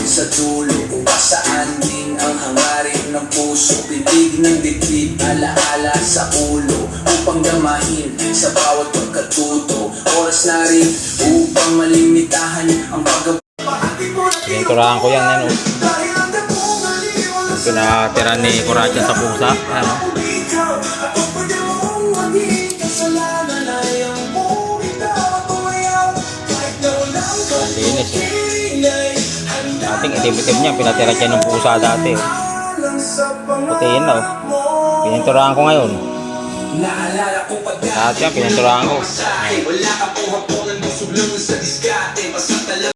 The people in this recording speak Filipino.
sa dulo, saan din ang hangarin ng puso. Bibig ng dibdib, alaala sa ulo, upang damahin sa bawat pagkatuto. Oras na rin upang malimitahan ang pag. Pininturahan ko yan, ano. Pinatira ni Coracha sa pusa, ano. Linis, eh. Ating itim-itim niya, pinatira siya ng pusa dati, oh. Putiin na, oh. Pininturahan ko ngayon. Dati yan, pininturahan ko.